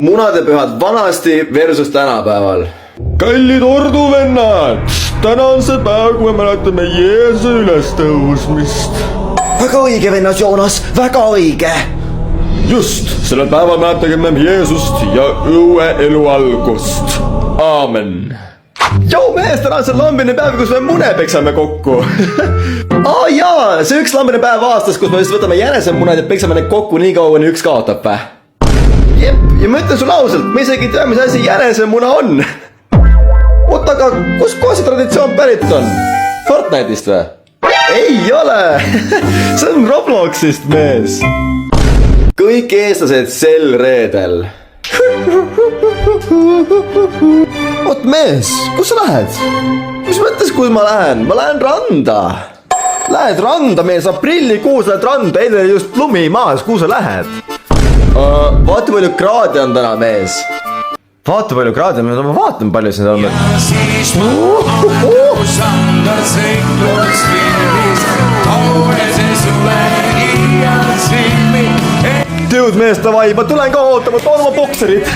munadepühad vanasti versus tänapäeval. kallid orduvennad, täna on see päev, kui me mäletame Jeesuse ülestõusmist. Väga õige, vennas Joonas, väga õige. Just, sellel päeval mäletagem Jeesust ja õue elu algust. Aamen. Joo mees, täna on see lambine päev, kus me mune peksame kokku. Jaa, see üks lambine päev aastas, kus me just võtame jänesemunad ja peksame neid kokku nii kaua, kuni üks kaotab vä? Jep, ja ma ütlen sulle ausalt, me isegi ei tea, mis asi jänesemuna on. Oota, aga kus koha see traditsioon pärit on? Fortnite'ist vä? Ei ole. See on Robloxist, mees. Kõik eestlased sel reedel. Oot mees, kus sa lähed? Mis mõttes, kus ma lähen? Ma lähen randa. Lähed randa, mees, aprillikuus lähed randa, eile just lumi maas, kuhu sa lähed? Vaata palju kraade on täna, mees. Vaata palju kraade on, ma vaatan palju siin on. Dude mees, davai, ma tulen ka ootama, toon oma bokserid.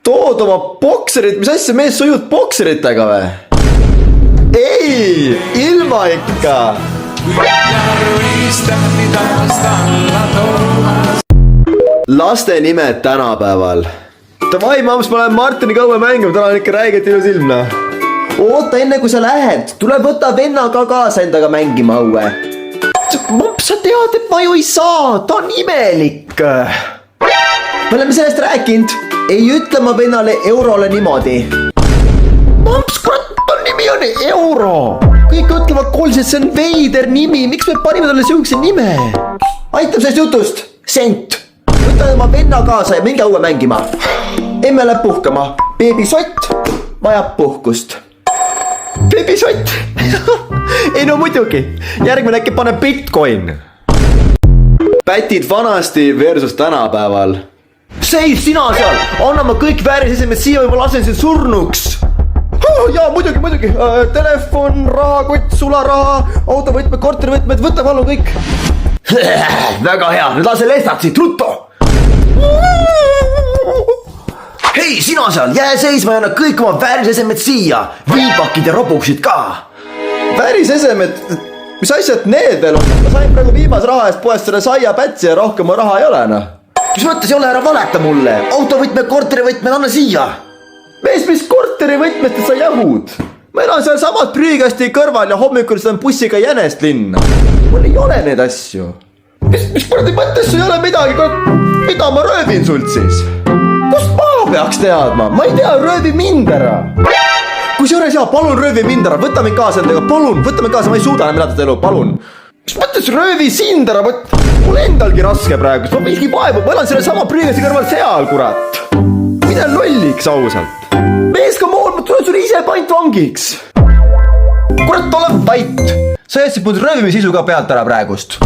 Tood oma bokserid, mis asja mees, sa ujud bokseritega või? Ei, ilma ikka. Laste nimed tänapäeval. Davai, mamps, ma lähen Martiniga õue mängima, täna on ikka räiget ilus ilmna. Oota, enne kui sa lähed, tule võta vennaga kaasa endaga mängima õue. Mamps, sa tead, et ma ju ei saa, ta on imelik. Me oleme sellest rääkinud. Ei ütle ma vennale Eurole niimoodi. Mamps, kurat, ta nimi on Euro. Kõik ütlevad kolsid, see on veider nimi. Miks me panime talle siukse nime? Aitab sellest jutust. Sent. Võta oma venna kaasa ja minge õue mängima. Emme läheb puhkama. Beebisott vajab puhkust. Beebisott. Ei no muidugi. Järgmine äkki pane Bitcoin. Pätid vanasti versus tänapäeval. Seis, sina seal, anna ma kõik väärisesemed siia või ma lasen sind surnuks. Jaa, muidugi. Telefon, rahakott, sularaha, autovõtmed, korterivõtmed, võta palun kõik. Väga hea, nüüd lase lestad siit, rutto. Hei, sina seal, jää seisma ja anna kõik oma väärisesemed siia. Viipakid ja robuksid ka. Väärisesemed, mis asjad need veel on? Ma sain praegu viimase raha eest poest selle saia pätsi ja rohkem mu raha ei ole, noh. Mis mõttes ei ole, ära valeta mulle? Autovõtmed, korterivõtmed, anna siia. Mees, mis korterivõtmest sa jahud? Ma elan seal samad prügikasti kõrval ja hommikul sõin bussiga jänest linna. Mul ei ole neid asju. Mis kuradi mõttes sul ei ole midagi? Mida ma röövin sult siis? Kust ma peaks teadma? Ma ei tea, röövi mind ära. Kui see ole hea, palun röövi mind ära. Võta mind kaasa endaga, palun. Võta mind kaasa, ma ei suuda enam elada elu, palun. Mis mõttes röövi sind ära, mul endalgi raske praegu, ma mingi vaevu, ma elan selle sama prügasi kõrval seal, kurat. Mine lolliks ausalt. Mees, ka mool, ma tulen sulle ise pantvangiks. Kurat, ole vait. Sa jätsid mul röövimi sisu ka pealt ära praegust.